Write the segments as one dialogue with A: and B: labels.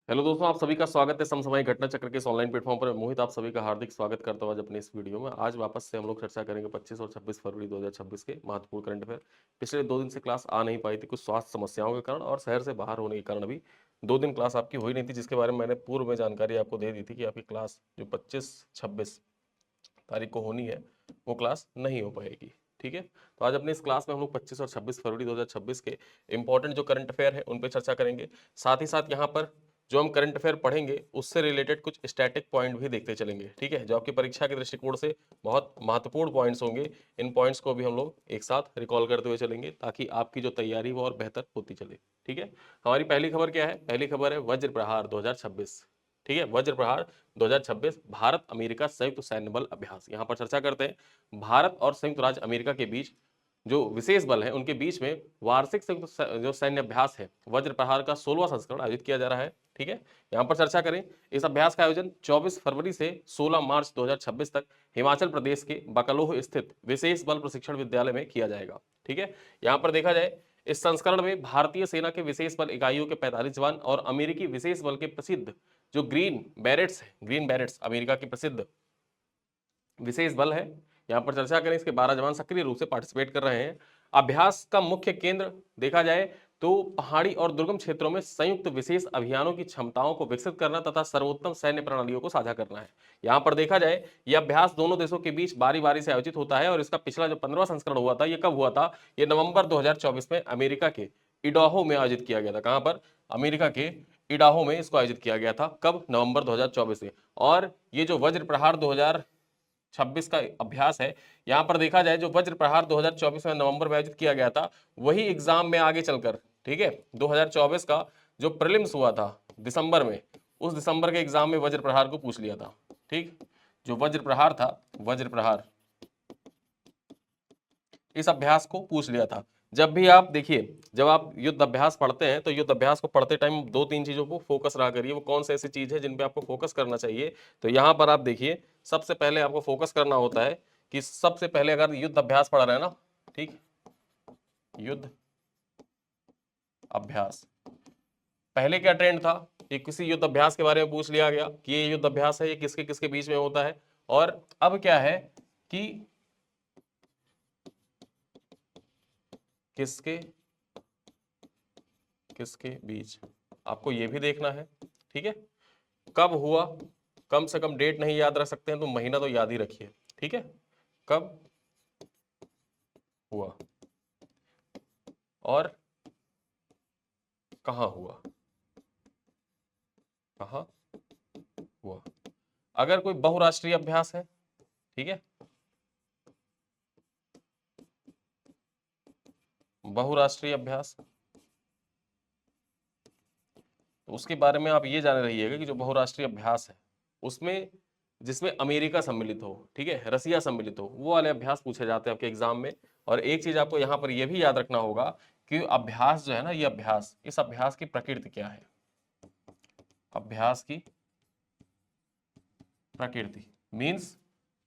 A: Hello दोस्तों, आप सभी का स्वागत है समसामयिक घटना चक्र के इस ऑनलाइन प्लेटफॉर्म पर। मोहित आप सभी का हार्दिक स्वागत करता हूं आज अपने इस वीडियो में। आज वापस से हम लोग चर्चा करेंगे 25 और 26 फरवरी 2026 के महत्वपूर्ण करंट अफेयर। पिछले 2 दिन से क्लास आ नहीं पाई थी कुछ स्वास्थ्य समस्याओं के कारण और शहर से बाहर होने के कारण। अभी 2 दिन क्लास आपकी हुई नहीं थी, जिसके बारे में मैंने पूर्व में जानकारी आपको दे दी थी कि आपकी क्लास जो 25-26 तारीख को होनी है वो क्लास नहीं हो पाएगी। ठीक है, तो आज अपने इस क्लास में हम लोग 25 और 26 फरवरी 2026 के इंपॉर्टेंट जो करंट अफेयर है उन पर चर्चा करेंगे। साथ ही साथ यहाँ पर जो हम करंट अफेयर पढ़ेंगे उससे रिलेटेड कुछ स्टैटिक पॉइंट भी देखते चलेंगे। ठीक है, जो आपकी परीक्षा के दृष्टिकोण से बहुत महत्वपूर्ण पॉइंट्स होंगे, इन पॉइंट्स को भी हम लोग एक साथ रिकॉल करते हुए चलेंगे ताकि आपकी जो तैयारी वो और बेहतर होती चले। ठीक है, हमारी पहली खबर क्या है? पहली खबर है वज्र प्रहार 2026। ठीक है, वज्र प्रहार 2026 भारत अमेरिका संयुक्त सैन्य बल अभ्यास। यहाँ पर चर्चा करते हैं भारत और संयुक्त राज्य अमेरिका के बीच जो विशेष बल है उनके बीच में वार्षिक संयुक्त जो सैन्य अभ्यास है वज्र प्रहार का 16वां संस्करण आयोजित किया जा रहा है। ठीक है, यहाँ पर चर्चा करें, इस अभ्यास का आयोजन 24 फरवरी से 16 मार्च 2026 तक हिमाचल प्रदेश के बकलोह स्थित विशेष बल प्रशिक्षण विद्यालय में किया जाएगा। ठीक है, यहाँ पर देखा जाए इस संस्करण में भारतीय सेना के विशेष बल इकाइयों के 45 जवान और अमेरिकी विशेष बल के प्रसिद्ध जो ग्रीन बैरेट्स है, ग्रीन बैरेट्स अमेरिका के प्रसिद्ध विशेष बल है, यहाँ पर चर्चा करें, इसके 12 जवान सक्रिय रूप से पार्टिसिपेट कर रहे हैं। अभ्यास का मुख्य केंद्र देखा जाए तो पहाड़ी और दुर्गम क्षेत्रों में संयुक्त विशेष अभियानों की क्षमताओं को विकसित करना तथा सर्वोत्तम सैन्य प्रणालियों को साझा करना है। यहाँ पर देखा जाए यह अभ्यास दोनों देशों के बीच बारी बारी से आयोजित होता है और इसका पिछला जो 15वां संस्करण हुआ था, ये कब हुआ था? ये नवंबर 2024 में अमेरिका के इडाहो में आयोजित किया गया था। कहां पर? अमेरिका के इडाहो में इसको आयोजित किया गया था। कब? नवंबर 2024 में। और ये जो वज्र प्रहार 2026 का अभ्यास है, यहां पर देखा जाए जो वज्र प्रहार 2024 में नवंबर में आयोजित किया गया था, वही एग्जाम में आगे चलकर, ठीक है, 2024 का जो प्रीलिम्स हुआ था दिसंबर में, उस दिसंबर के एग्जाम में वज्र प्रहार को पूछ लिया था। ठीक, जो वज्र प्रहार था, वज्र प्रहार इस अभ्यास को पूछ लिया था। जब भी आप देखिए, जब आप युद्ध अभ्यास पढ़ते हैं तो युद्ध अभ्यास को पढ़ते टाइम 2-3 चीजों को फोकस रहा करिए। वो कौन सी ऐसी चीज है जिन पे आपको फोकस करना चाहिए? तो यहाँ पर आप देखिए, सबसे पहले आपको फोकस करना होता है कि सबसे पहले अगर युद्ध अभ्यास पढ़ रहे हैं ना, ठीक, युद्ध अभ्यास, पहले क्या ट्रेंड था कि किसी युद्ध अभ्यास के बारे में पूछ लिया गया कि ये युद्ध अभ्यास है, ये किसके किसके बीच में होता है। और अब क्या है कि किसके किसके बीच, आपको ये भी देखना है। ठीक है, कब हुआ, कम से कम डेट नहीं याद रख सकते हैं तो महीना तो याद ही रखिए। ठीक है, कब हुआ और कहां हुआ, कहां हुआ। अगर कोई बहुराष्ट्रीय अभ्यास है, ठीक है, बहुराष्ट्रीय अभ्यास, तो उसके बारे में आप ये जान रहिएगा कि जो बहुराष्ट्रीय अभ्यास है उसमें जिसमें अमेरिका सम्मिलित हो, ठीक है, रसिया सम्मिलित हो, वो वाले अभ्यास पूछे जाते हैं आपके एग्जाम में। और एक चीज आपको यहाँ पर यह भी याद रखना होगा कि अभ्यास जो है ना, ये अभ्यास, इस अभ्यास की प्रकृति क्या है? अभ्यास की प्रकृति मीन्स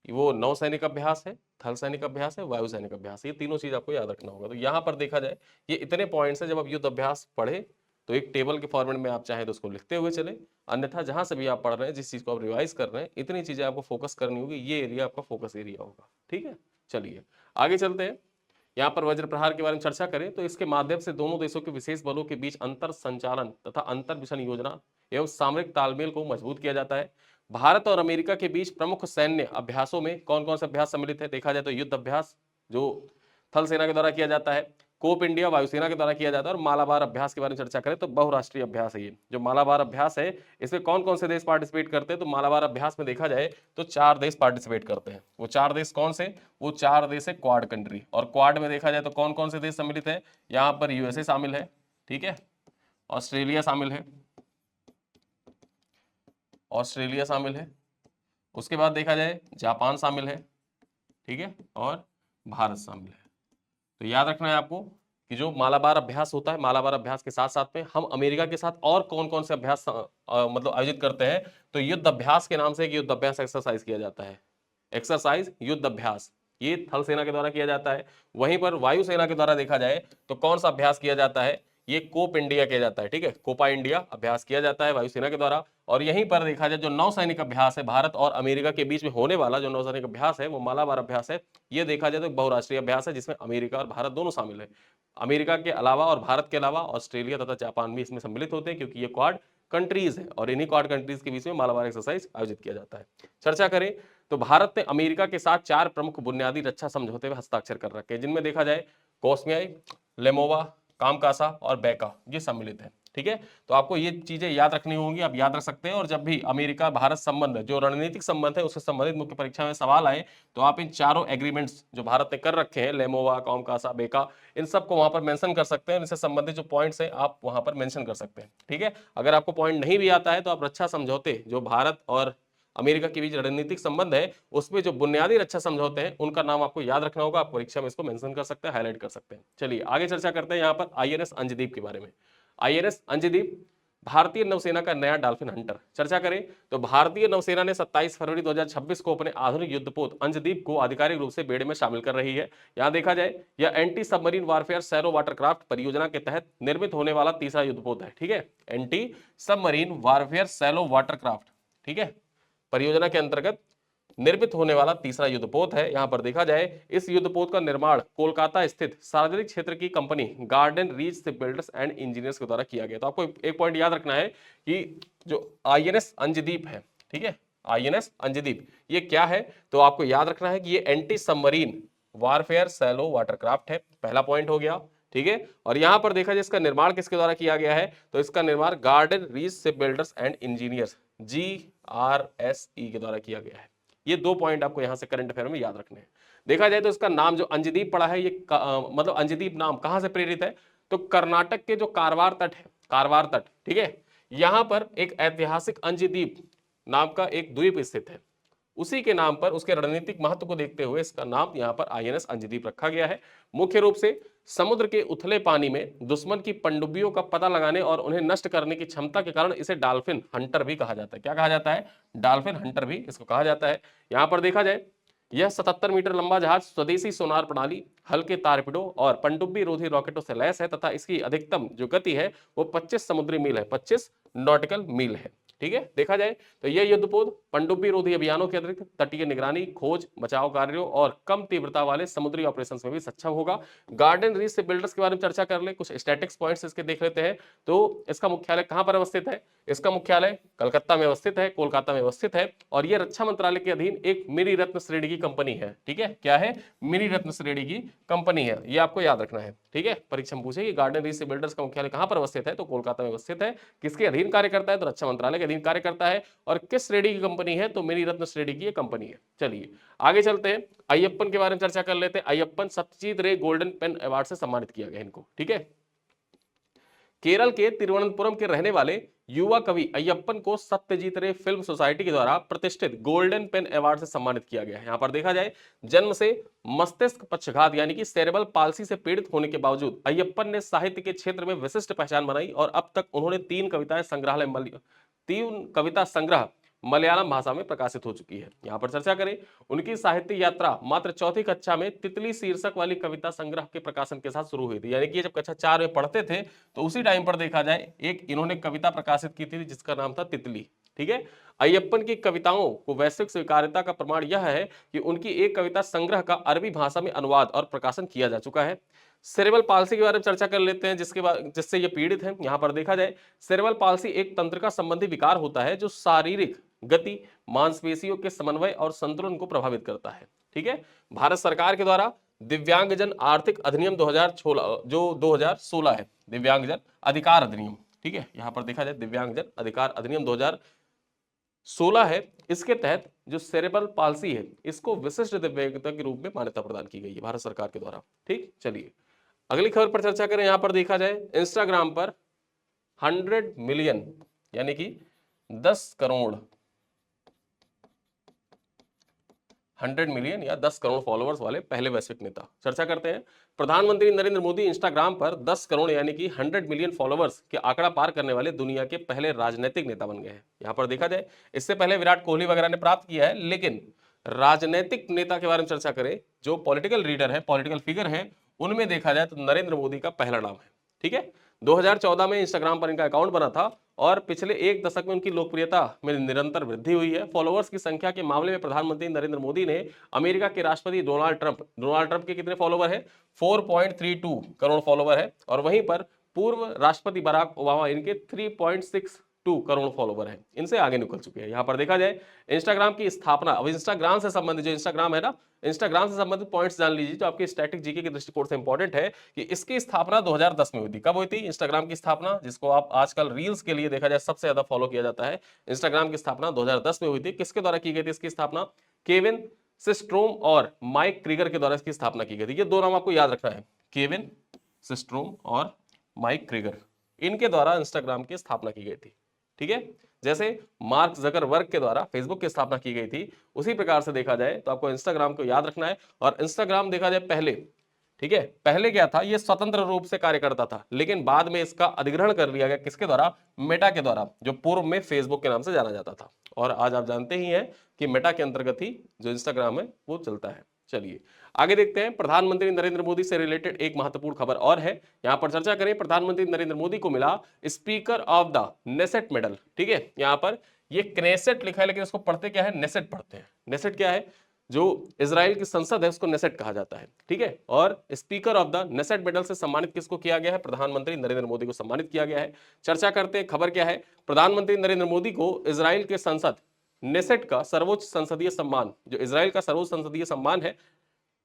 A: वो नौसैनिक अभ्यास है, थल सैनिक अभ्यास है, वायु सैनिक अभ्यास है, ये तीनों चीज आपको याद रखना होगा। तो यहाँ पर देखा जाए ये इतने पॉइंट्स है, जब आप युद्ध अभ्यास पढ़े तो एक टेबल के फॉर्मेट में आप चाहे तो उसको लिखते हुए चले, अन्यथा जहां से भी आप पढ़ रहे हैं, जिस चीज को आप रिवाइज कर रहे हैं, इतनी चीजें आपको फोकस करनी होगी, ये एरिया आपका फोकस एरिया होगा। ठीक है, चलिए आगे चलते हैं। यहाँ पर वज्र प्रहार के बारे में चर्चा करें तो इसके माध्यम से दोनों देशों के विशेष बलों के बीच अंतर संचालन तथा अंतर मिशन योजना एवं सामरिक तालमेल को मजबूत किया जाता है। भारत और अमेरिका के बीच प्रमुख सैन्य अभ्यासों में कौन कौन से अभ्यास सम्मिलित है? देखा जाए तो युद्ध अभ्यास जो थल सेना के द्वारा किया जाता है, कोप इंडिया वायुसेना के द्वारा किया जाता है, और मालाबार अभ्यास के बारे में चर्चा करें तो बहुराष्ट्रीय अभ्यास है। ये जो मालाबार अभ्यास है, इसमें कौन कौन से देश पार्टिसिपेट करते हैं? तो मालाबार अभ्यास में देखा जाए तो 4 देश पार्टिसिपेट करते हैं। वो 4 देश कौन से? वो 4 देश है क्वाड कंट्री। और क्वाड में देखा जाए तो कौन कौन से देश सम्मिलित है? यहाँ पर यूएसए शामिल है, ठीक है, ऑस्ट्रेलिया शामिल है, ऑस्ट्रेलिया शामिल है, उसके बाद देखा जाए जापान शामिल है, ठीक है, और भारत शामिल है। तो याद रखना है आपको कि जो मालाबार अभ्यास होता है, मालाबार अभ्यास के साथ साथ में हम अमेरिका के साथ और कौन कौन से अभ्यास मतलब आयोजित करते हैं? तो युद्ध अभ्यास के नाम से एक युद्ध अभ्यास एक्सरसाइज किया जाता है, एक्सरसाइज युद्ध अभ्यास, ये थल सेना के द्वारा किया जाता है। वहीं पर वायुसेना के द्वारा देखा जाए तो कौन सा अभ्यास किया जाता है? ये कोप इंडिया किया जाता है, ठीक है, कोपा इंडिया अभ्यास किया जाता है वायुसेना के द्वारा। और यहीं पर देखा जाए जो नौसैनिक अभ्यास है भारत और अमेरिका के बीच में होने वाला जो नौसैनिक अभ्यास है वो मालाबार अभ्यास है। ये देखा जाए तो बहुराष्ट्रीय अभ्यास है जिसमें अमेरिका और भारत दोनों शामिल है। अमेरिका के अलावा और भारत के अलावा ऑस्ट्रेलिया तथा जापान भी इसमें सम्मिलित होते हैं क्योंकि ये क्वाड कंट्रीज है और इन्हीं क्वाड कंट्रीज के बीच में मालाबार एक्सरसाइज आयोजित किया जाता है। चर्चा करें तो भारत ने अमेरिका के साथ 4 प्रमुख बुनियादी रक्षा समझौते में हस्ताक्षर कर रखे हैं जिनमें देखा जाए कोस्मियाई, लेमोवा, कामकासा और बैका ये सम्मिलित है, ठीक है। तो आपको ये चीजें याद रखनी होंगी, आप याद रख सकते हैं। और जब भी अमेरिका भारत संबंध जो रणनीतिक संबंध है उससे संबंधित मुख्य परीक्षा में सवाल आए तो आप इन चारों एग्रीमेंट्स जो भारत ने कर रखे हैं, लेमोवा, कामकासा, बेका, इन सबको वहां पर मेंशन कर सकते हैं। इनसे संबंधित जो पॉइंट्स हैं आप वहां पर मेंशन कर सकते हैं, ठीक है। अगर आपको पॉइंट नहीं भी आता है तो आप रक्षा समझौते जो भारत और अमेरिका के बीच रणनीतिक संबंध है उसमें जो बुनियादी रक्षा समझौते हैं उनका नाम आपको याद रखना होगा। आप परीक्षा में इसको मेंशन कर सकते हैं, हाईलाइट कर सकते हैं। चलिए आगे चर्चा करते हैं यहाँ पर आईएनएस अंजदीप के बारे में। आईएनएस अंजदीप भारतीय नौसेना का नया डॉल्फिन हंटर। चर्चा करें तो भारतीय नौसेना ने 27 फरवरी 2026 को अपने आधुनिक युद्धपोत अंजदीप को आधिकारिक रूप से बेड़े में शामिल कर रही है। यहां देखा जाए यह anti submarine warfare serow watercraft परियोजना के तहत निर्मित होने वाला तीसरा युद्धपोत है, ठीक है। Anti submarine warfare shallow watercraft, ठीक है, परियोजना के अंतर्गत निर्मित होने वाला तीसरा युद्धपोत है। यहां पर देखा जाए इस युद्धपोत का निर्माण कोलकाता स्थित सार्वजनिक क्षेत्र की company garden reach ship builders and engineers के द्वारा किया गया। तो आपको एक पॉइंट याद रखना है कि जो आईएनएस अंजदीप है, ठीक है, आईएनएस अंजदीप ये क्या है, तो आपको याद रखना है कि ये anti submarine warfare shallow watercraft है, पहला पॉइंट हो गया, ठीक है। और यहां पर देखा जाए इसका निर्माण किसके द्वारा किया गया है, तो इसका निर्माण garden reach ship builders and engineers GRSE के द्वारा किया गया है। ये 2 पॉइंट आपको यहां से करंट अफेयर में याद रखने हैं। देखा जाए तो इसका नाम जो अंजदीप पड़ा है ये मतलब अंजदीप नाम कहां से प्रेरित है, तो कर्नाटक के जो कारवार तट है, कारवार तट, ठीक है, यहां पर एक ऐतिहासिक अंजदीप नाम का एक द्वीप स्थित है। उसी के नाम पर उसके रणनीतिक महत्व को देखते हुए इसका नाम यहां पर आईएनएस अंजदीप रखा गया है। मुख्य रूप से समुद्र के उथले पानी में दुश्मन की पनडुब्बियों का पता लगाने और उन्हें नष्ट करने की क्षमता के कारण इसे डॉल्फिन हंटर भी कहा जाता है। क्या कहा जाता है, डॉल्फिन हंटर भी इसको कहा जाता है। यहां पर देखा जाए यह 77 मीटर लंबा जहाज स्वदेशी सोनार प्रणाली, हल्के तारपीडों और पनडुब्बी रोधी रॉकेटों से लैस है तथा इसकी अधिकतम जो गति है वो 25 समुद्री मील है, 25 नॉटिकल मील है, ठीक है। देखा जाए तो यह युद्धपोत पनडुब्बी रोधी अभियानों के अतिरिक्त तटीय निगरानी, खोज, बचाव कार्यों और कम तीव्रता वाले समुद्री ऑपरेशंस में भी सक्षम होगा। गार्डन रीच शिप बिल्डर्स के बारे में चर्चा कर ले, कुछ स्टैटिक्स पॉइंट्स इसके देख लेते हैं। तो इसका मुख्यालय कहां पर अवस्थित है, इसका मुख्यालय कलकत्ता में अवस्थित है, कोलकाता में अवस्थित है। और यह रक्षा मंत्रालय के अधीन एक मिनी रत्न श्रेणी की कंपनी है, ठीक है। क्या है, मिनी रत्न श्रेणी की कंपनी है, ये आपको याद रखना है, ठीक है। परीक्षा में पूछे कि गार्डन रीच शिप बिल्डर्स का मुख्यालय कहां पर अवस्थित है, तो कोलकाता में अवस्थित है। किसके अधीन कार्य करता है, तो रक्षा मंत्रालय के अधीन कार्य करता है। और किस श्रेणी की कंपनी है, तो मिनी रत्न श्रेणी की कंपनी है। चलिए आगे चलते हैं, अय्यप्पन के बारे में चर्चा कर लेते हैं। अय्यप्पन सत्यजीत रे गोल्डन पेन अवार्ड से सम्मानित किया गया इनको, ठीक है। केरल के तिरुवनंतपुरम के रहने वाले युवा कवि अय्यप्पन को सत्यजीत रे फिल्म सोसाइटी के द्वारा प्रतिष्ठित गोल्डन पेन अवार्ड से सम्मानित किया गया है। यहां पर देखा जाए जन्म से मस्तिष्क पक्षघात यानी कि सेरेब्रल पाल्सी से पीड़ित होने के बावजूद अय्यप्पन ने साहित्य के क्षेत्र में विशिष्ट पहचान बनाई और अब तक उन्होंने 3 कविता संग्रह मलयालम भाषा में प्रकाशित हो चुकी है। यहां पर चर्चा करें उनकी साहित्य यात्रा मात्र चौथी कक्षा में तितली शीर्षक वाली कविता संग्रह के प्रकाशन के साथ शुरू हुई थी। यानी कि जब कक्षा 4 में पढ़ते थे तो उसी टाइम पर देखा जाए एक इन्होंने कविता प्रकाशित की थी जिसका नाम था तितली, ठीक है। अय्यप्पन की कविताओं को वैश्विक स्वीकार्यता का प्रमाण यह है कि उनकी एक कविता संग्रह का अरबी भाषा में अनुवाद और प्रकाशन किया जा चुका है। सेरेब्रल पाल्सी के बारे में चर्चा कर लेते हैं जिससे ये पीड़ित हैं। यहां पर देखा जाए सेरेब्रल पाल्सी एक तंत्रिका संबंधी विकार होता है जो शारीरिक गति, मांसपेशियों के समन्वय और संतुलन को प्रभावित करता है, ठीक है। भारत सरकार के द्वारा दिव्यांगजन आर्थिक अधिनियम 2016 जो 2016 है, दिव्यांगजन अधिकार अधिनियम, ठीक है। यहां पर देखा जाए दिव्यांगजन अधिकार अधिनियम 2016 है, इसके तहत जो सेरेब्रल पाल्सी है इसको विशिष्ट दिव्यांगता के रूप में मान्यता प्रदान की गई है भारत सरकार के द्वारा, ठीक। चलिए अगली खबर पर चर्चा करें। यहां पर देखा जाए इंस्टाग्राम पर 100 मिलियन यानी कि 10 करोड़ 100 मिलियन या 10 करोड़ फॉलोअर्स वाले पहले वैश्विक नेता। चर्चा करते हैं। प्रधानमंत्री नरेंद्र मोदी इंस्टाग्राम पर 10 करोड़ यानी कि 100 मिलियन फॉलोअर्स के आंकड़ा पार करने वाले दुनिया के पहले राजनीतिक नेता बन गए हैं। यहां पर देखा जाए इससे पहले विराट कोहली वगैरह ने प्राप्त किया है, लेकिन राजनीतिक नेता के बारे में चर्चा करें, जो पॉलिटिकल लीडर है, पॉलिटिकल फिगर है, उनमें देखा जाए तो नरेंद्र मोदी का पहला नाम है, ठीक है। 2014 में इंस्टाग्राम पर इनका अकाउंट बना था और पिछले एक दशक में उनकी लोकप्रियता में निरंतर वृद्धि हुई है। फॉलोअर्स की संख्या के मामले में प्रधानमंत्री नरेंद्र मोदी ने अमेरिका के राष्ट्रपति डोनाल्ड ट्रंप के कितने फॉलोवर है? 4.32 करोड़ फॉलोवर है। और वहीं पर पूर्व राष्ट्रपति बराक ओबामा इनके 3.62 करोड़ फॉलोवर हैं, इनसे आगे निकल चुके हैं। यहां पर देखा जाए इंस्टाग्राम की स्थापना, अब इंस्टाग्राम से संबंधित जो इंस्टाग्राम है ना, इंस्टाग्राम से संबंधित पॉइंट्स जान लीजिए जो आपके स्टैटिक जीके के दृष्टिकोण से इंपॉर्टेंट है कि इसकी स्थापना 2010 में हुई थी। कब हुई थी इंस्टाग्राम की स्थापना, जिसको आप आजकल रील्स के लिए देखा जाए सबसे ज्यादा फॉलो किया जाता है? इंस्टाग्राम की स्थापना 2010 में हुई थी। किसके द्वारा की गई थी इसकी स्थापना? केविन सिस्ट्रोम और माइक क्रीगर के द्वारा इसकी स्थापना की गई थी। ये दो नाम आपको याद रखना है, केविन सिस्ट्रोम और माइक क्रीगर, इनके द्वारा इंस्टाग्राम की स्थापना की गई थी। ठीक है, जैसे मार्क जकरबर्ग के द्वारा फेसबुक की स्थापना की गई थी, उसी प्रकार से देखा जाए तो आपको इंस्टाग्राम को याद रखना है। और इंस्टाग्राम देखा जाए पहले, ठीक है, पहले क्या था, ये स्वतंत्र रूप से कार्य करता था, लेकिन बाद में इसका अधिग्रहण कर लिया गया किसके द्वारा? मेटा के द्वारा, जो पूर्व में फेसबुक के नाम से जाना जाता था। और आज आप जानते ही हैं कि मेटा के अंतर्गत ही जो इंस्टाग्राम है वो चलता है। चलिए आगे देखते हैं। प्रधानमंत्री नरेंद्र मोदी से रिलेटेड एक महत्वपूर्ण खबर और है, यहां पर चर्चा करें। प्रधानमंत्री नरेंद्र मोदी को मिला speaker of the Knesset medal. ठीक है, यहां पर ये क्नेसेट लिखा है, लेकिन इसको पढ़ते क्या है? नेसेट पढ़ते हैं। नेसेट क्या है? जो इजराइल की संसद है उसको नेसेट कहा जाता है। ठीक है, और speaker of the Knesset medal से सम्मानित किसको किया गया है? प्रधानमंत्री नरेंद्र मोदी को सम्मानित किया गया है। चर्चा करते हैं, खबर क्या है? प्रधानमंत्री नरेंद्र मोदी को इजराइल के संसद नेसेट का सर्वोच्च संसदीय सम्मान, जो इजराइल का सर्वोच्च संसदीय सम्मान है,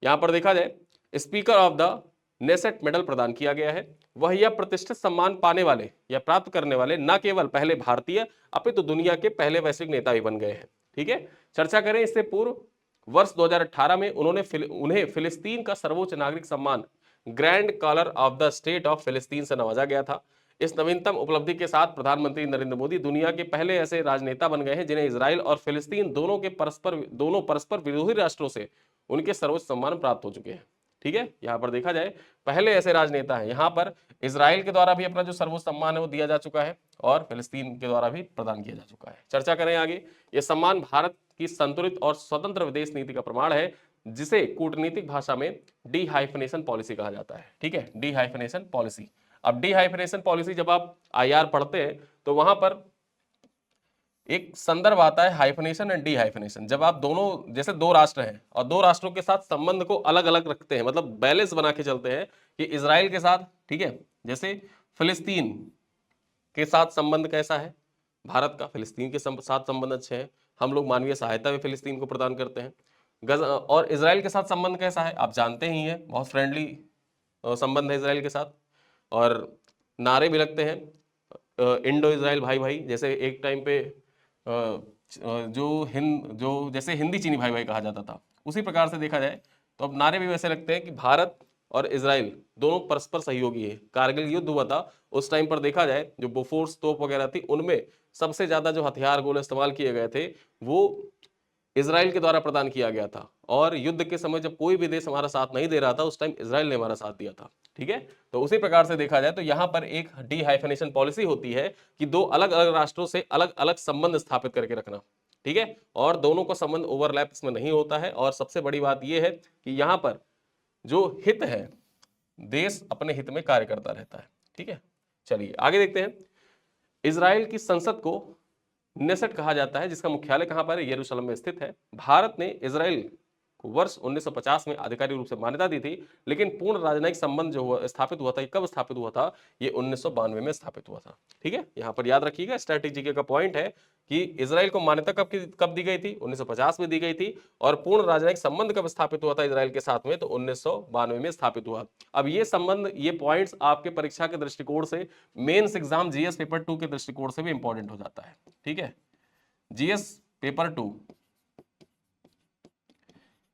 A: यहां पर देखा जाए speaker of the Knesset medal प्रदान किया गया है। वह यह प्रतिष्ठित सम्मान पाने वाले या प्राप्त करने वाले न केवल पहले भारतीय अपितु दुनिया के पहले वैश्विक नेता भी बन गए हैं। ठीक है, चर्चा करें इससे पूर्व वर्ष 2018 में उन्हें फिलिस्तीन का सर्वोच्च नागरिक सम्मान grand collar of the state of फिलिस्तीन से नवाजा गया था। इस नवीनतम उपलब्धि के साथ प्रधानमंत्री नरेंद्र मोदी दुनिया के पहले ऐसे राजनेता बन गए हैं जिन्हें इजराइल और फिलिस्तीन दोनों परस्पर विरोधी राष्ट्रों से उनके सर्वोच्च सम्मान प्राप्त हो चुके हैं। ठीक है, यहां पर देखा जाए पहले ऐसे राजनेता हैं। यहां पर इजराइल के द्वारा भी अपना जो सर्वोच्च सम्मान है वो दिया जा चुका है और फिलिस्तीन के द्वारा भी प्रदान किया जा चुका है। चर्चा करें आगे। यह सम्मान भारत की संतुलित और स्वतंत्र विदेश नीति का प्रमाण है, जिसे कूटनीतिक भाषा में डी हाइफनेशन पॉलिसी कहा जाता है। ठीक है, डी हाइफनेशन पॉलिसी। अब डी हाइफनेशन पॉलिसी जब आप आईआर पढ़ते हैं तो वहां पर एक संदर्भ आता है हाइफनेशन एंड डी हाइफनेशन। जब आप दोनों, जैसे दो राष्ट्र हैं और दो राष्ट्रों के साथ संबंध को अलग अलग रखते हैं, मतलब बैलेंस बना के चलते हैं कि इजराइल के साथ, ठीक है, जैसे फिलिस्तीन के साथ संबंध कैसा है भारत का, फिलिस्तीन के साथ संबंध अच्छे हैं, हम लोग मानवीय सहायता भी फिलिस्तीन को प्रदान करते हैं। और इसराइल के साथ संबंध कैसा है आप जानते ही हैं, बहुत फ्रेंडली संबंध है इसराइल के साथ। और नारे भी लगते हैं इंडो इसराइल भाई भाई, जैसे एक टाइम पे जो जैसे हिंदी चीनी भाई भाई कहा जाता था, उसी प्रकार से देखा जाए तो अब नारे भी वैसे लगते हैं कि भारत और इजराइल दोनों परस्पर सहयोगी है। कारगिल युद्ध हुआ था उस टाइम पर देखा जाए, जो बोफोर्स तोप वगैरह थी उनमें सबसे ज्यादा जो हथियार गोले इस्तेमाल किए गए थे वो इजराइल के द्वारा प्रदान किया गया था। और युद्ध के समय जब कोई भी देश हमारा साथ नहीं दे रहा था उस टाइम इजराइल ने हमारा साथ दिया था। ठीक है, तो उसी प्रकार से देखा जाए तो यहां पर एक डी हाइफनेशन पॉलिसी होती है कि दो अलग अलग राष्ट्रों से अलग अलग संबंध स्थापित करके रखना। ठीक है, और दोनों का संबंध ओवरलैप इसमें नहीं होता है। और सबसे बड़ी बात यह है कि यहां पर जो हित है, देश अपने हित में कार्य करता रहता है। ठीक है, चलिए आगे देखते हैं। इजराइल की संसद को नेसेट कहा जाता है, जिसका मुख्यालय कहां पर है? यरूशलेम में स्थित है। भारत ने इजराइल को वर्ष 1950 में आधिकारिक रूप से मान्यता दी थी, लेकिन पूर्ण राजनयिक संबंध जो स्थापित हुआ था, कब स्थापित हुआ था? ये 1992 में स्थापित हुआ था। ठीक है, यहां पर याद रखिएगा, स्ट्रैटेजी का पॉइंट है कि इजराइल को मान्यता कब दी गई थी? 1950 में दी गई थी। और पूर्ण राजनयिक संबंध कब स्थापित हुआ था इजराइल के साथ में? तो 1992 में स्थापित हुआ। अब ये संबंध, ये पॉइंट्स आपके परीक्षा के दृष्टिकोण से, मेंस एग्जाम जीएस पेपर 2 के दृष्टिकोण से भी इंपॉर्टेंट हो जाता है। ठीक है, जीएस पेपर 2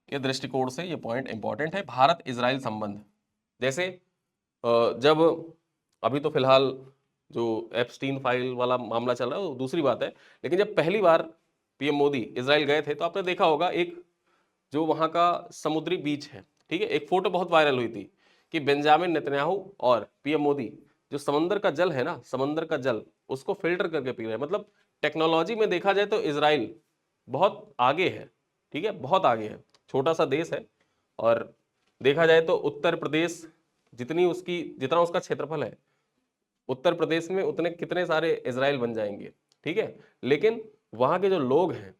A: के दृष्टिकोण से ये पॉइंट इंपॉर्टेंट है। भारत इजराइल संबंध, जैसे जब अभी तो फिलहाल जो एप्स्टीन फाइल वाला मामला चल रहा है वो दूसरी बात है, लेकिन जब पहली बार पीएम मोदी इजराइल गए थे तो आपने देखा होगा एक जो वहां का समुद्री बीच है, ठीक है, एक फोटो बहुत वायरल हुई थी कि बेंजामिन नेतन्याहू और पीएम मोदी जो समंदर का जल है ना, समंदर का जल उसको फिल्टर करके पी रहे हैं। मतलब टेक्नोलॉजी में देखा जाए तो इजराइल बहुत आगे है। ठीक है, बहुत आगे है, छोटा सा देश है। और देखा जाए तो उत्तर प्रदेश जितना उसका क्षेत्रफल है उत्तर प्रदेश में उतने कितने सारे इजराइल बन जाएंगे, ठीक है। लेकिन वहां के जो लोग हैं,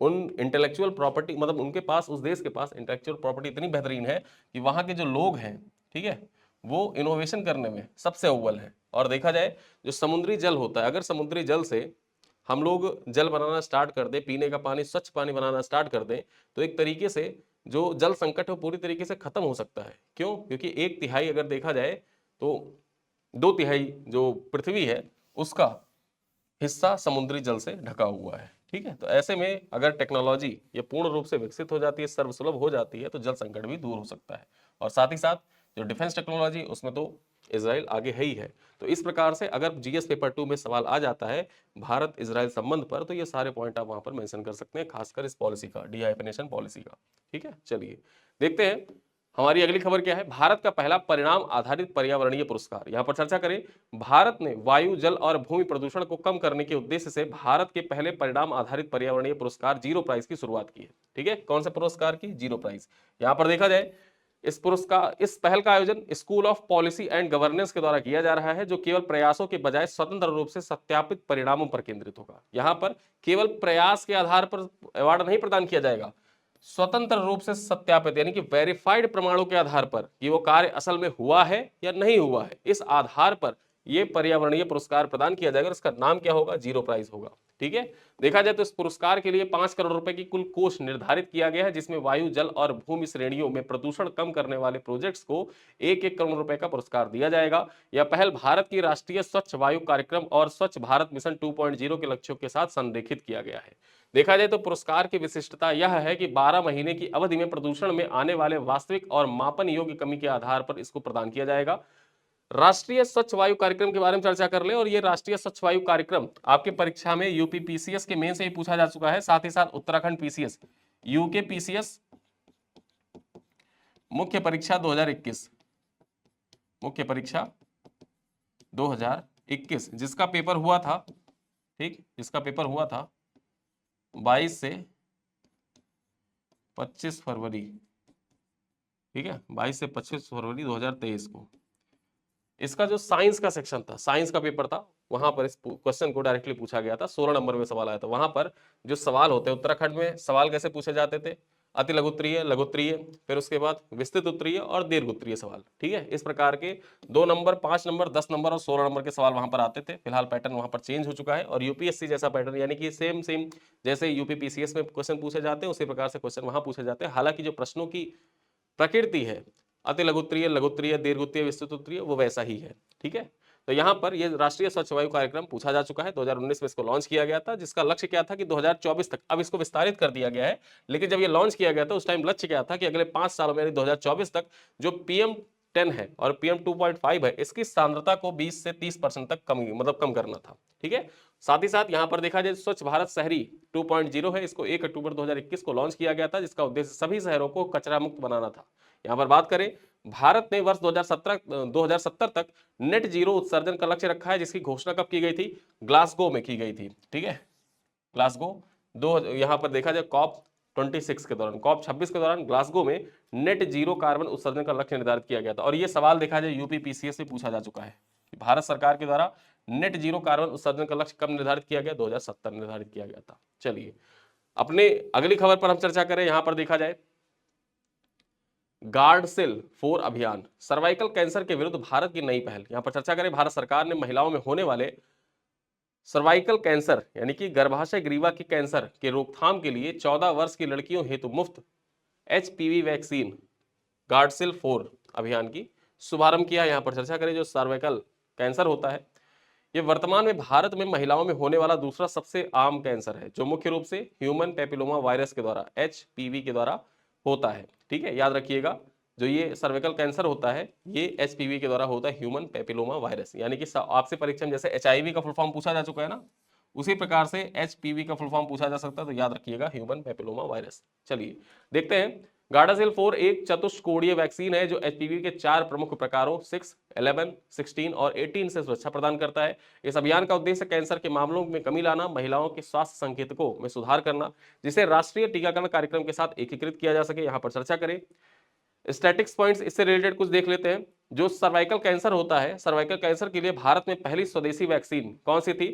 A: उन इंटेलेक्चुअल प्रॉपर्टी, मतलब उनके पास, उस देश के पास इंटेलेक्चुअल प्रॉपर्टी इतनी बेहतरीन है कि वहां के जो लोग हैं, ठीक है, वो इनोवेशन करने में सबसे अव्वल है। और देखा जाए जो समुद्री जल होता है, अगर समुद्री जल से हम लोग जल बनाना स्टार्ट कर दें, पीने का पानी, स्वच्छ पानी बनाना स्टार्ट कर दें, तो एक तरीके से जो जल संकट है वो पूरी तरीके से खत्म हो सकता है। क्यों? क्योंकि 1/3 अगर देखा जाए तो 2/3 जो पृथ्वी है उसका हिस्सा समुद्री जल से ढका हुआ है, ठीक है। तो ऐसे में अगर टेक्नोलॉजी ये पूर्ण रूप से विकसित हो जाती है, सर्वसुलभ हो जाती है, तो जल संकट भी दूर हो सकता है। और साथ ही साथ जो डिफेंस टेक्नोलॉजी, उसमें तो इजराइल आगे है ही है। तो इस प्रकार से अगर जीएस पेपर 2 में सवाल आ जाता है भारत इजराइल संबंध पर, तो ये सारे पॉइंट आप वहां पर मेंशन कर सकते हैं, खासकर इस पॉलिसी का, डीहाइफेनेशन पॉलिसी का, ठीक है। चलिए देखते हैं हमारी अगली खबर क्या है। भारत का पहला परिणाम आधारित पर्यावरणीय पुरस्कार, यहां पर चर्चा करें। भारत ने वायु, जल और भूमि प्रदूषण को कम करने के उद्देश्य से भारत के पहले परिणाम आधारित पर्यावरणीय पुरस्कार जीरो प्राइज की शुरुआत की है, ठीक है। कौन से पुरस्कार की? Zero prize. यहां पर देखा जाए इस पुरस्कार, इस पहल का आयोजन school of policy and governance के द्वारा किया जा रहा है, जो केवल प्रयासों के बजाय स्वतंत्र रूप से सत्यापित परिणामों पर केंद्रित होगा। यहां पर केवल प्रयास के आधार पर अवार्ड नहीं प्रदान किया जाएगा, स्वतंत्र रूप से सत्यापित यानी कि वेरीफाइड प्रमाणों के आधार पर कि वो कार्य असल में हुआ है या नहीं हुआ है, इस आधार पर ये पर्यावरणीय पुरस्कार प्रदान किया जाएगा। और इसका नाम क्या होगा? जीरो प्राइज होगा, ठीक है। देखा जाए तो इस पुरस्कार के लिए 5 करोड़ रुपए की कुल कोष निर्धारित किया गया है, जिसमें वायु, जल और भूमि श्रेणियों में प्रदूषण कम करने वाले प्रोजेक्ट्स को 1-1 करोड़ रुपए का पुरस्कार दिया जाएगा। यह पहल भारत की राष्ट्रीय स्वच्छ वायु कार्यक्रम और स्वच्छ भारत मिशन 2.0 के लक्ष्यों के साथ संरेखित किया गया है। देखा जाए तो पुरस्कार की विशिष्टता यह है कि 12 महीने की अवधि में प्रदूषण में आने वाले वास्तविक और मापन योग्य कमी के आधार पर इसको प्रदान किया जाएगा। राष्ट्रीय स्वच्छ वायु कार्यक्रम के बारे में चर्चा कर ले, और ये राष्ट्रीय स्वच्छ वायु कार्यक्रम आपके परीक्षा में यूपी पीसीएस के मेन से ही पूछा जा चुका है, साथ ही साथ उत्तराखंड पीसीएस, यूके पीसीएस मुख्य परीक्षा 2021, मुख्य परीक्षा 2021 जिसका पेपर हुआ था, ठीक, जिसका पेपर हुआ था 22 से 25 फरवरी, ठीक है, 22 से 25 फरवरी 2023 को। इसका जो साइंस का सेक्शन था, साइंस का पेपर था, वहां पर इस क्वेश्चन को डायरेक्टली पूछा गया था। 16 नंबर में सवाल आया था। वहां पर जो सवाल होते हैं, उत्तराखंड में सवाल कैसे पूछे जाते थे? अति लघुत्तरीय, लघुत्तरीय, फिर उसके बाद विस्तृत उत्तरीय और दीर्घ उत्तरीय सवाल, ठीक है। इस प्रकार के 2 नंबर, 5 नंबर, 10 नंबर और 16 नंबर के सवाल वहां पर आते थे। फिलहाल पैटर्न वहां पर चेंज हो चुका है और यूपीएससी जैसा पैटर्न, यानी कि सेम सेम जैसे यूपी पीसीएस में क्वेश्चन पूछे जाते हैं, उसी प्रकार से क्वेश्चन वहां पूछे जाते हैं। हालांकि जो प्रश्नों की प्रकृति है, अति लघुत्तरीय, लघुत्तरीय, दीर्घ उत्तरीय, विस्तृत उत्तरीय, वो वैसा ही है, ठीक है। तो यहाँ पर ये राष्ट्रीय स्वच्छ वायु कार्यक्रम पूछा जा चुका है। 2019 में इसको लॉन्च किया गया था, जिसका लक्ष्य क्या था कि 2024 तक, अब इसको विस्तारित कर दिया गया है, लेकिन जब ये लॉन्च किया गया था उस टाइम लक्ष्य क्या था कि अगले 5 सालों में, यानी 2024 तक, जो PM10 है और PM2.5 है, इसकी सांद्रता को 20 से 30% तक कम करना था, ठीक है। साथ ही साथ यहाँ पर देखा जाए स्वच्छ भारत शहरी 2.0 है, इसको 1 अक्टूबर 2021 को लॉन्च किया गया था, जिसका उद्देश्य सभी शहरों को कचरा मुक्त बनाना था। यहाँ पर बात करें, भारत ने वर्ष 2070 तक नेट जीरो उत्सर्जन का लक्ष्य रखा है, जिसकी घोषणा कब की गई थी? ग्लासगो में की गई थी, ठीक है। ग्लासगो दो, यहाँ पर देखा जाए COP26 के दौरान, COP26 के दौरान ग्लासगो में नेट जीरो कार्बन उत्सर्जन का लक्ष्य निर्धारित किया गया था। और ये सवाल देखा जाए यूपी पीसीएस से पूछा जा चुका है कि भारत सरकार के द्वारा नेट जीरो कार्बन उत्सर्जन का लक्ष्य कब निर्धारित किया गया? 2070 निर्धारित किया गया था। चलिए अपने अगली खबर पर हम चर्चा करें। यहां पर देखा जाए गार्डसिल 4 अभियान, सर्वाइकल कैंसर के विरुद्ध भारत की नई पहल। यहां पर चर्चा करें, भारत सरकार ने महिलाओं में होने वाले सर्वाइकल कैंसर यानी कि गर्भाशय ग्रीवा की कैंसर के रोकथाम के लिए 14 वर्ष की लड़कियों हेतु मुफ्त HPV वैक्सीन गार्डसिल 4 अभियान की शुभारंभ किया। यहां पर चर्चा करें, जो सर्वाइकल कैंसर होता है, ये वर्तमान में भारत में महिलाओं में होने वाला दूसरा सबसे आम कैंसर है, जो मुख्य रूप से ह्यूमन पेपिलोमा वायरस के द्वारा, HPV के द्वारा होता है, ठीक है। याद रखिएगा, जो ये सर्विकल कैंसर होता है, ये HPV के द्वारा होता है, ह्यूमन पेपिलोमा वायरस। यानी कि आपसे परीक्षा में जैसे HIV का फुल फॉर्म पूछा जा चुका है ना, उसी प्रकार से HPV का फुल फॉर्म पूछा जा सकता है, तो याद रखिएगा ह्यूमन पेपिलोमा वायरस। चलिए देखते हैं, गार्डासिल 4 एक चतुष्कोणीय वैक्सीन है जो HPV के 4 प्रमुख प्रकारों 6, 11, 16 और 18 से सुरक्षा प्रदान करता है। इस अभियान का उद्देश्य कैंसर के मामलों में कमी लाना, महिलाओं के स्वास्थ्य संकेतकों में सुधार करना, जिसे राष्ट्रीय टीकाकरण कार्यक्रम के साथ एकीकृत किया जा सके। यहाँ पर चर्चा करें, स्टैटिक्स पॉइंट्स इससे रिलेटेड कुछ देख लेते हैं। जो सर्वाइकल कैंसर होता है, सर्वाइकल कैंसर के लिए भारत में पहली स्वदेशी वैक्सीन कौन सी थी?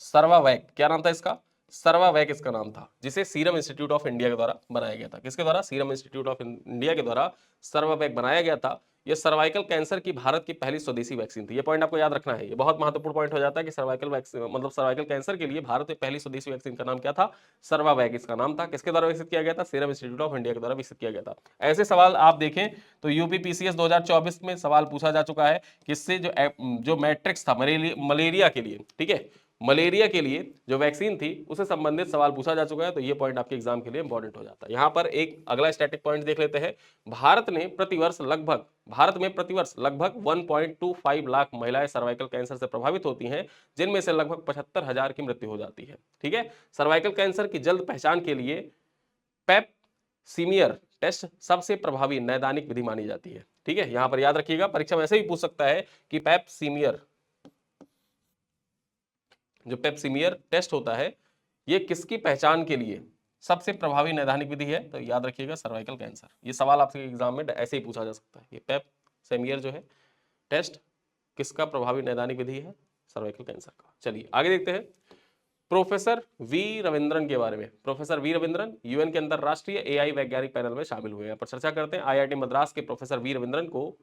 A: सर्वावैक, क्या नाम था इसका? सर्वावैक इसका नाम था, जिसे सीरम इंस्टीट्यूट ऑफ इंडिया के द्वारा बनाया गया था। किसके द्वारा? सीरम इंस्टीट्यूट ऑफ इंडिया के द्वारा सर्वावैक बनाया गया था। यह सर्वाइकल कैंसर की भारत की पहली स्वदेशी वैक्सीन थी। ये पॉइंट आपको याद रखना है, ये बहुत महत्वपूर्ण पॉइंट हो जाता है कि सर्वाइकल वैक्सीन मतलब सर्वाइकल कैंसर के लिए भारत में पहली स्वदेशी वैक्सीन का नाम क्या था? सर्वावैक इसका नाम था। किसके द्वारा विकसित किया गया था? सीरम इंस्टीट्यूट ऑफ इंडिया के द्वारा विकसित किया गया था। ऐसे सवाल आप देखें तो यूपी पीसीएस 2024 में सवाल पूछा जा चुका है। किससे? जो मैट्रिक्स था मलेरिया के लिए, ठीक है, मलेरिया के लिए जो वैक्सीन थी उससे संबंधित सवाल पूछा जा चुका है। तो ये पॉइंट आपके एग्जाम के लिए इंपॉर्टेंट हो जाता है। यहां पर एक अगला स्टैटिक पॉइंट देख लेते हैं। भारत में प्रतिवर्ष लगभग 1.25 लाख महिलाएं सर्वाइकल कैंसर से प्रभावित होती हैं, जिनमें से लगभग 75,000 की मृत्यु हो जाती है। ठीक है, सर्वाइकल कैंसर की जल्द पहचान के लिए पेप सीमियर टेस्ट सबसे प्रभावी नैदानिक विधि मानी जाती है। ठीक है, यहां पर याद रखिएगा, परीक्षा में ऐसे भी पूछ सकता है कि पेप सीमियर, जो पेप्सीमियर टेस्ट होता है, ये किसकी पहचान के लिए सबसे प्रभावी नैदानिक विधि है? तो याद रखिएगा सर्वाइकल कैंसर। ये सवाल आपके एग्जाम में ऐसे ही पूछा जा सकता है। ये पेप्सीमियर जो है टेस्ट किसका प्रभावी नैदानिक विधि है? सर्वाइकल कैंसर का। चलिए आगे देखते हैं प्रोफेसर वी रविंद्रन के बारे में। प्रोफेसर वी रविंद्रन यूएन के अंतरराष्ट्रीय एआई वैज्ञानिक पैनल में शामिल हुए हैं। पर चर्चा करते हैं। आईआईटी मद्रास के प्रोफेसर वी रविंद्रन को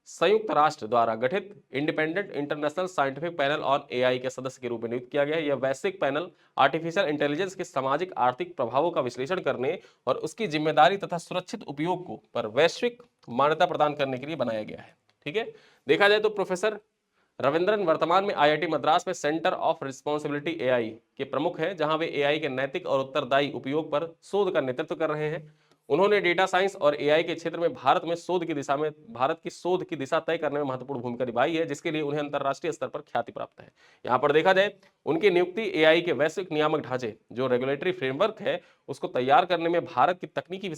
A: संयुक्त राष्ट्र द्वारा गठित independent international scientific panel on AI के सदस्य के रूप में नियुक्त किया गया है। यह वैश्विक पैनल आर्टिफिशियल इंटेलिजेंस के सामाजिक आर्थिक प्रभावों का विश्लेषण करने और उसकी जिम्मेदारी तथा सुरक्षित उपयोग को पर वैश्विक मान्यता प्रदान करने के लिए बनाया गया है। ठीक है, देखा जाए तो प्रोफेसर रविंद्रन वर्तमान में आईआईटी मद्रास में सेंटर ऑफ रिस्पॉन्सिबिलिटी एआई के प्रमुख हैं, जहां वे एआई के नैतिक और उत्तरदायी उपयोग पर शोध का नेतृत्व कर रहे हैं। उन्होंने डेटा साइंस और एआई के क्षेत्र में भारत की शोध की दिशा तय करने में महत्वपूर्ण भूमिका निभाई है, जिसके लिए उन्हें अंतर्राष्ट्रीय स्तर पर ख्याति प्राप्त है। यहाँ पर देखा जाए उनकी नियुक्ति एआई के वैश्विक नियामक ढांचे, जो रेगुलेटरी फ्रेमवर्क है, उसको तैयार करने में भारत की तकनीकी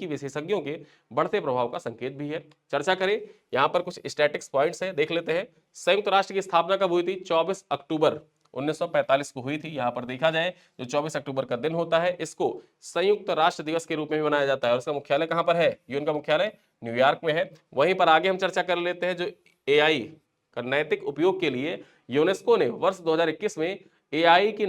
A: विशेषज्ञों के बढ़ते प्रभाव का संकेत भी है। चर्चा करें, यहाँ पर कुछ स्टैटिक्स पॉइंट्स है, देख लेते हैं। संयुक्त राष्ट्र की स्थापना कब हुई थी? 24 अक्टूबर 1945 को हुई थी। यहां पर देखा जाए जो 24 अक्टूबर का दिन होता है, इसको संयुक्त राष्ट्र दिवस के रूप में भी मनाया जाता है। और इसका मुख्यालय कहां पर है? यूएन का मुख्यालय न्यूयॉर्क में है। वहीं पर आगे हम चर्चा कर लेते हैं, जो एआई का नैतिक उपयोग के लिए यूनेस्को ने वर्ष 2021 में एआई की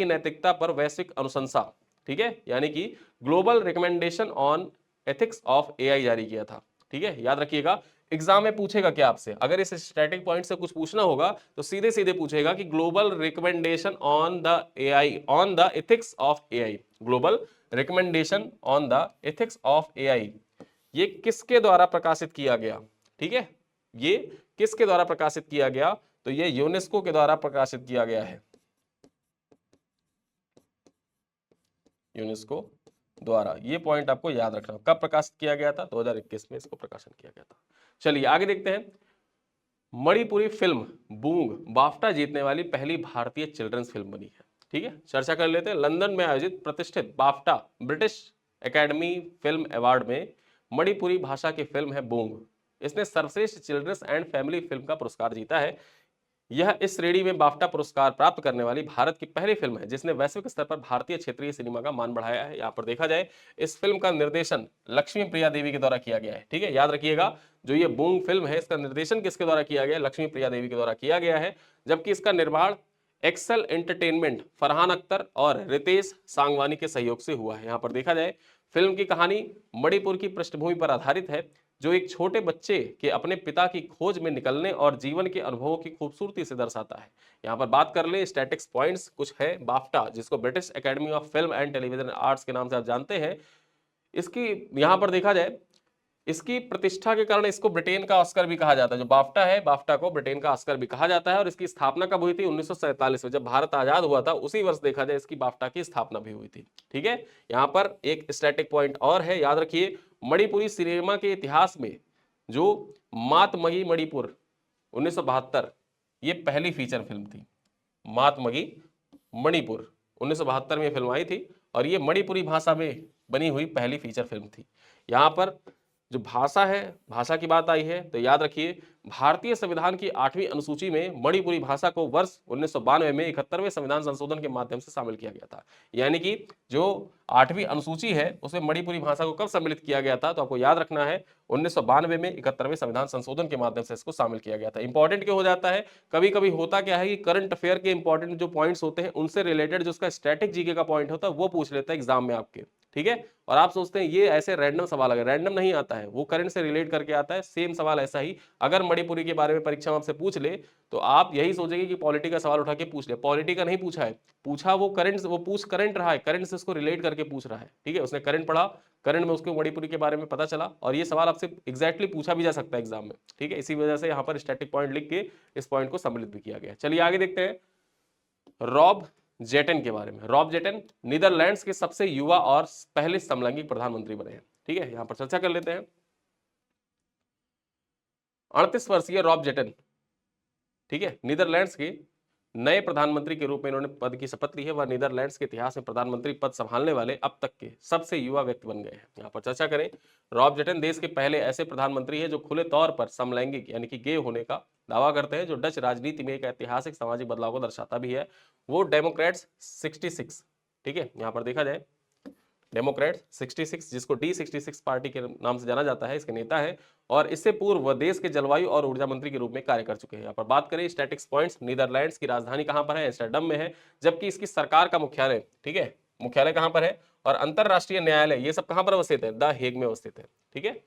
A: नैतिकता पर वैश्विक अनुशंसा, ठीक है, यानी कि global recommendation on ethics of AI जारी किया था। ठीक है, याद रखिएगा, एग्जाम में पूछेगा क्या आपसे, अगर इस स्टैटिक पॉइंट से कुछ पूछना होगा तो सीधे सीधे पूछेगा कि global recommendation on the ethics of AI, global recommendation on the ethics of AI, ये किसके द्वारा प्रकाशित किया गया? ठीक है, ये किसके द्वारा प्रकाशित किया गया? तो ये यूनेस्को के द्वारा प्रकाशित किया गया है, यूनेस्को द्वारा। ये पॉइंट आपको याद रखना। कब प्रकाशित किया गया था? 2021 में इसको प्रकाशन किया गया था। चलिए आगे देखते हैं। मणिपुरी फिल्म बूंग बाफ्टा जीतने वाली पहली भारतीय चिल्ड्रंस फिल्म बनी है। ठीक है, चर्चा कर लेते हैं। लंदन में आयोजित प्रतिष्ठित BAFTA British academy film award में मणिपुरी भाषा की फिल्म है बूंग। इसने सर्वश्रेष्ठ चिल्ड्रंस एंड फैमिली फिल्म का पुरस्कार जीता है। यह इस श्रेणी में बाफ्टा पुरस्कार प्राप्त करने वाली भारत की पहली फिल्म है जिसने वैश्विक स्तर पर भारतीय क्षेत्रीय सिनेमा का मान बढ़ाया है। यहाँ पर देखा जाए, इस फिल्म का निर्देशन लक्ष्मी प्रिया देवी के द्वारा किया गया है। ठीक है, याद रखिएगा, जो ये बूंग फिल्म है, इसका निर्देशन किसके द्वारा किया गया? लक्ष्मी प्रिया देवी के द्वारा किया गया है। जबकि इसका निर्माण एक्सेल एंटरटेनमेंट, फरहान अख्तर और रितेश सांगवानी के सहयोग से हुआ है। यहाँ पर देखा जाए, फिल्म की कहानी मणिपुर की पृष्ठभूमि पर आधारित है, जो एक छोटे बच्चे के अपने पिता की खोज में निकलने और जीवन के अनुभवों की खूबसूरती से दर्शाता है। यहाँ पर बात कर ले स्टैटिक्स पॉइंट्स कुछ है। बाफ्टा, जिसको British academy of film and television arts के नाम से आप जानते हैं, इसकी यहाँ पर देखा जाए, इसकी प्रतिष्ठा के कारण इसको ब्रिटेन का ऑस्कर भी कहा जाता है। जो बाफ्टा है, बाफ्टा को ब्रिटेन का ऑस्कर भी कहा जाता है। और इसकी स्थापना कब हुई थी? 1947 में, जब भारत आजाद हुआ था, उसी वर्ष देखा जाए इसकी बाफ्टा की स्थापना भी हुई थी। ठीक है, यहाँ पर एक स्टैटिक पॉइंट और है, याद रखिए, मणिपुरी सिनेमा के इतिहास में जो मात मगी मणिपुर 1972, ये पहली फीचर फिल्म थी। मात मगी मणिपुर 1972 में फिल्म आई थी और ये मणिपुरी भाषा में बनी हुई पहली फीचर फिल्म थी। यहाँ पर जो भाषा है, भाषा की बात आई है तो याद रखिए भारतीय संविधान की 8वीं अनुसूची में मणिपुरी भाषा को वर्ष 1992 में 71वें संविधान संशोधन के माध्यम से शामिल किया गया था। यानी कि जो 8वीं अनुसूची है उसमें मणिपुरी भाषा को कब सम्मिलित किया गया था, तो आपको याद रखना है 1992 में 71वें संविधान संशोधन के माध्यम से इसको शामिल किया गया था। इंपॉर्टेंट क्यों हो जाता है, कभी कभी होता क्या है कि करंट अफेयर के इंपॉर्टेंट जो पॉइंट्स होते हैं उनसे रिलेटेड जो उसका स्टैटिक जीके का पॉइंट होता है वो पूछ लेता है एग्जाम में आपके, ठीक है। और आप सोचते हैं ये ऐसे रैंडम सवाल, अगर रैंडम नहीं आता है, वो करंट से रिलेट करके आता है। सेम सवाल ऐसा ही अगर मणिपुरी के बारे में परीक्षा में आपसे पूछ ले तो आप यही सोचेंगे कि पॉलिटी का सवाल उठा के पूछ ले। पॉलिटी का नहीं पूछा है, पूछा वो करंट, वो पूछ करंट रहा है, करंट से उसको रिलेट करके पूछ रहा है, ठीक है। उसने करंट पढ़ा, करंट में उसको मणिपुरी के बारे में पता चला और ये सवाल आपसे एग्जैक्टली पूछा भी जा सकता है एग्जाम में, ठीक है। इसी वजह से यहाँ पर स्टैटिक पॉइंट लिख के इस पॉइंट को सम्मिलित भी किया गया। चलिए आगे देखते हैं रॉब जेटन के बारे में। रॉब जेटन नीदरलैंड्स के सबसे युवा और पहले समलैंगिक प्रधानमंत्री बने हैं, ठीक है। यहां पर चर्चा कर लेते हैं। 38 वर्षीय रॉब जेटन, ठीक है, नीदरलैंड्स के नए प्रधानमंत्री के रूप में इन्होंने पद की शपथ ली है। वह नीदरलैंड्स के इतिहास में प्रधानमंत्री पद संभालने वाले अब तक के सबसे युवा व्यक्ति बन गए हैं। यहाँ पर चर्चा करें, रॉब जेटन देश के पहले ऐसे प्रधानमंत्री हैं जो खुले तौर पर समलैंगिक यानी कि गे होने का दावा करते हैं, जो डच राजनीति में एक ऐतिहासिक सामाजिक बदलाव को दर्शाता भी है। वो डेमोक्रेट्स 66, ठीक है, यहाँ पर देखा जाए डेमोक्रेट 66, जिसको D66 पार्टी के नाम से जाना जाता है, इसके नेता है और इससे पूर्व वह देश के जलवायु और ऊर्जा मंत्री के रूप में कार्य कर चुके हैं। यहाँ पर बात करें स्टैटिक्स पॉइंट्स, नीदरलैंड्स की राजधानी कहां पर है, एम्स्टर्डम में है, जबकि इसकी सरकार का मुख्यालय, ठीक है, मुख्यालय कहां पर है, और अंतरराष्ट्रीय न्यायालय ये सब कहां पर अवस्थित है, द हेग में अवस्थित है, ठीक है।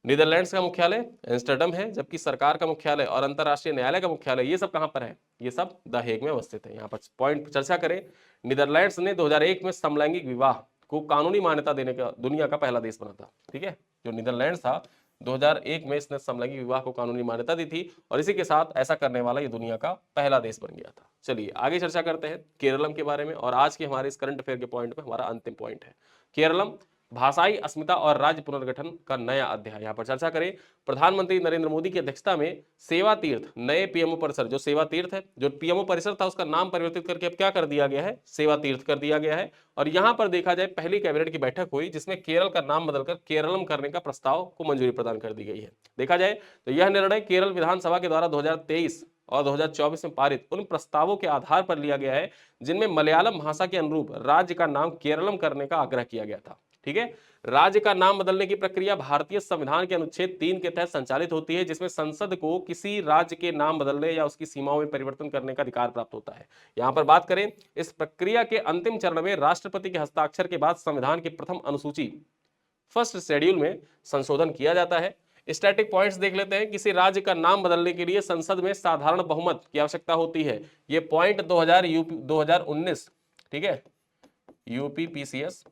A: नीदरलैंड्स का मुख्यालय एम्स्टर्डम है, जबकि सरकार का मुख्यालय और अंतरराष्ट्रीय न्यायालय का मुख्यालय ये सब कहां पर है, ये सब द हेग में अवस्थित है। यहाँ पर पॉइंट चर्चा करें, नीदरलैंड्स ने 2001 में समलैंगिक विवाह को कानूनी मान्यता देने का दुनिया का पहला देश बना था, ठीक है। जो नीदरलैंड्स था 2001 में इसने समलैंगिक विवाह को कानूनी मान्यता दी थी और इसी के साथ ऐसा करने वाला ये दुनिया का पहला देश बन गया था। चलिए आगे चर्चा करते हैं केरलम के बारे में और आज के हमारे इस करंट अफेयर के पॉइंट में हमारा अंतिम पॉइंट है केरलम भाषाई अस्मिता और राज्य पुनर्गठन का नया अध्याय। यहाँ पर चर्चा करें, प्रधानमंत्री नरेंद्र मोदी की अध्यक्षता में सेवा तीर्थ नए पीएमओ परिसर, जो सेवा तीर्थ है, जो पीएमओ परिसर था उसका नाम परिवर्तित करके अब क्या कर दिया गया है, सेवा तीर्थ कर दिया गया है। और यहाँ पर देखा जाए पहली कैबिनेट की बैठक हुई जिसमें केरल का नाम बदलकर केरलम करने का प्रस्ताव को मंजूरी प्रदान कर दी गई है। देखा जाए तो यह निर्णय केरल विधानसभा के द्वारा 2023 और 2024 में पारित उन प्रस्तावों के आधार पर लिया गया है जिनमें मलयालम भाषा के अनुरूप राज्य का नाम केरलम करने का आग्रह किया गया था, ठीक है। राज्य का नाम बदलने की प्रक्रिया भारतीय संविधान के अनुच्छेद 3 के तहत संचालित होती है, जिसमें संसद को किसी राज्य के नाम बदलने या उसकी सीमाओं में परिवर्तन करने का अधिकार प्राप्त होता है। यहां पर बात करें, इस प्रक्रिया के अंतिम चरण में राष्ट्रपति के हस्ताक्षर के बाद संविधान की प्रथम अनुसूची फर्स्ट शेड्यूल में संशोधन किया जाता है। स्टैटिक पॉइंट्स देख लेते हैं, किसी राज्य का नाम बदलने के लिए संसद में साधारण बहुमत की आवश्यकता होती है। ये पॉइंट 2019, ठीक है, यूपी पीसीएस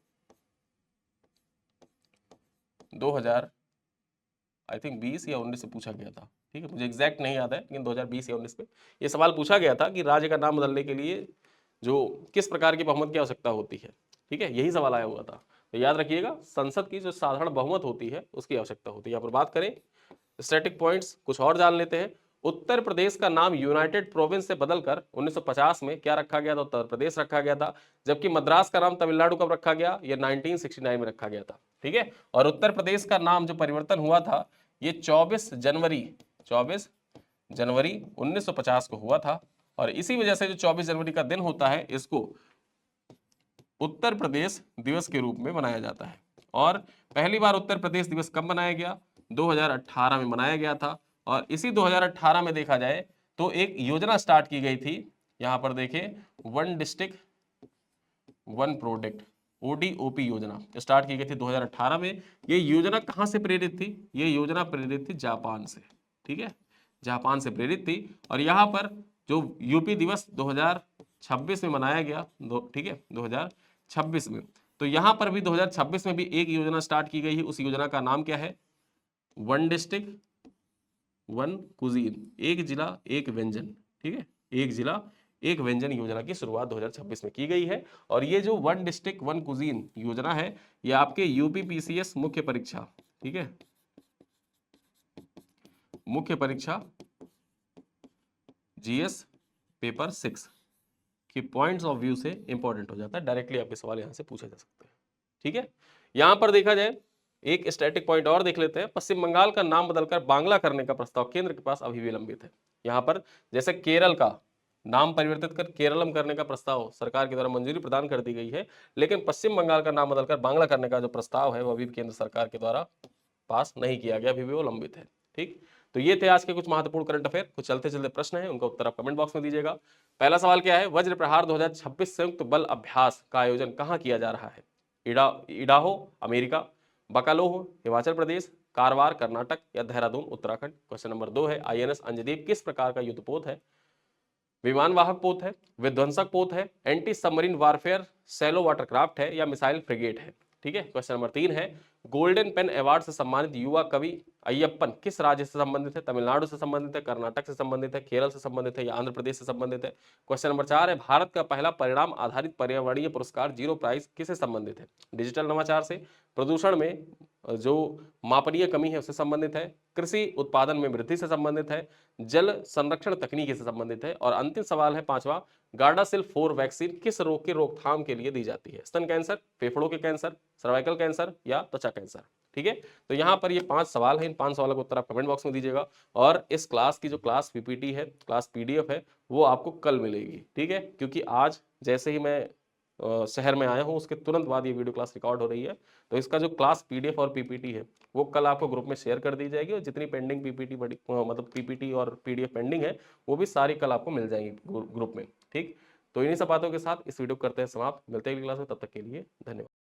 A: 2000 आई थिंक 20 या 19 से पूछा गया था, ठीक है, मुझे एग्जैक्ट नहीं याद है, लेकिन 2020 या 19 में ये सवाल पूछा गया था कि राज्य का नाम बदलने के लिए जो किस प्रकार की बहुमत की आवश्यकता होती है, ठीक है, यही सवाल आया हुआ था। तो याद रखिएगा संसद की जो साधारण बहुमत होती है उसकी आवश्यकता होती है। यहाँ पर बात करें स्टैटिक पॉइंट्स कुछ और जान लेते हैं। उत्तर प्रदेश का नाम यूनाइटेड प्रोविंस से बदलकर 1950 में क्या रखा गया था, उत्तर प्रदेश रखा गया था, जबकि मद्रास का नाम तमिलनाडु कब रखा गया, ये 1969 में रखा गया था, ठीक है। और उत्तर प्रदेश का नाम जो परिवर्तन हुआ था ये 24 जनवरी 1950 को हुआ था और इसी वजह से जो 24 जनवरी का दिन होता है इसको उत्तर प्रदेश दिवस के रूप में मनाया जाता है। और पहली बार उत्तर प्रदेश दिवस कब मनाया गया, 2018 में मनाया गया था। और इसी 2018 में देखा जाए तो एक योजना स्टार्ट की गई थी, यहां पर देखें, one district one product ODOP योजना स्टार्ट की गई थी 2018 में। ये योजना कहां से प्रेरित थी, ये योजना प्रेरित थी जापान से, ठीक है, जापान से प्रेरित थी। और यहां पर जो यूपी दिवस 2026 में मनाया गया, ठीक है, 2026 में, तो यहां पर भी 2026 में भी एक योजना स्टार्ट की गई है। उस योजना का नाम क्या है, वन डिस्ट्रिक्ट वन कुजीन, एक जिला एक व्यंजन, ठीक है, एक जिला एक व्यंजन योजना की शुरुआत 2026 में की गई है। और ये जो वन डिस्ट्रिक्ट वन कुजीन योजना है ये आपके यूपी पीसीएस मुख्य परीक्षा, ठीक है, मुख्य परीक्षा जीएस पेपर 6 की पॉइंट्स ऑफ व्यू से इंपॉर्टेंट हो जाता है। डायरेक्टली आपके सवाल यहां से पूछे जा सकते हैं, ठीक है। यहां पर देखा जाए एक स्टैटिक पॉइंट और देख लेते हैं। पश्चिम बंगाल का नाम बदलकर बांग्ला करने का प्रस्ताव केंद्र के पास अभी भी लंबित है। यहाँ पर जैसे केरल का नाम परिवर्तित कर केरलम करने का प्रस्ताव सरकार के द्वारा मंजूरी प्रदान कर दी गई है, लेकिन पश्चिम बंगाल का नाम बदलकर बांग्ला करने का जो प्रस्ताव है वो अभी भी केंद्र सरकार के द्वारा पास नहीं किया गया, अभी भी वो लंबित है। ठीक, तो ये थे आज के कुछ महत्वपूर्ण करंट अफेयर। कुछ चलते चलते प्रश्न है, उनका उत्तर आप कमेंट बॉक्स में दीजिएगा। पहला सवाल क्या है, वज्र प्रहार 2026 संयुक्त बल अभ्यास का आयोजन कहाँ किया जा रहा है? इडाहो अमेरिका, बकालोह हिमाचल प्रदेश, कारवार कर्नाटक या देहरादून उत्तराखंड। क्वेश्चन नंबर 2 है, आईएनएस अंजदीप किस प्रकार का युद्धपोत है? विमान वाहक पोत है, विध्वंसक पोत है, anti submarine warfare shallow watercraft है या मिसाइल फ्रिगेट है? ठीक है। क्वेश्चन नंबर 3 है, गोल्डन पेन अवार्ड से सम्मानित युवा कवि अय्यप्पन किस राज्य से संबंधित है? तमिलनाडु से संबंधित है, कर्नाटक से संबंधित है, केरल से संबंधित है या आंध्र प्रदेश से संबंधित है? क्वेश्चन नंबर 4 है, भारत का पहला परिणाम आधारित पर्यावरणीय पुरस्कार जीरो प्राइज किससे संबंधित है? डिजिटल नवाचार से, प्रदूषण में जो मापनीय कमी है उससे संबंधित है, कृषि उत्पादन में वृद्धि से संबंधित है, जल संरक्षण तकनीकी से संबंधित है, और अंतिम सवाल है पांचवा, गार्डासिल 4 वैक्सीन किस रोग के रोकथाम के लिए दी जाती है? स्तन कैंसर, फेफड़ों के कैंसर, सर्वाइकल कैंसर या त्वचा कैंसर? ठीक है, तो यहाँ पर ये 5 सवाल हैं। इन 5 सवालों का उत्तर आप कमेंट बॉक्स में दीजिएगा, और इस क्लास की जो क्लास पीपीटी है, क्लास पीडीएफ है, वो आपको कल मिलेगी। ठीक है, क्योंकि आज जैसे ही मैं शहर में आया हूँ उसके तुरंत बाद ये वीडियो क्लास रिकॉर्ड हो रही है, तो इसका जो क्लास पीडीएफ और पीपीटी है वो कल आपको ग्रुप में शेयर कर दी जाएगी, और जितनी पेंडिंग पीपीटी बड़ी मतलब पीपीटी और पीडीएफ पेंडिंग है वो भी सारी कल आपको मिल जाएंगी ग्रुप में। ठीक, तो इन्हीं सब बातों के साथ इस वीडियो को करते हैं समाप्त। मिलते हैं अगली क्लास में, तब तक के लिए धन्यवाद।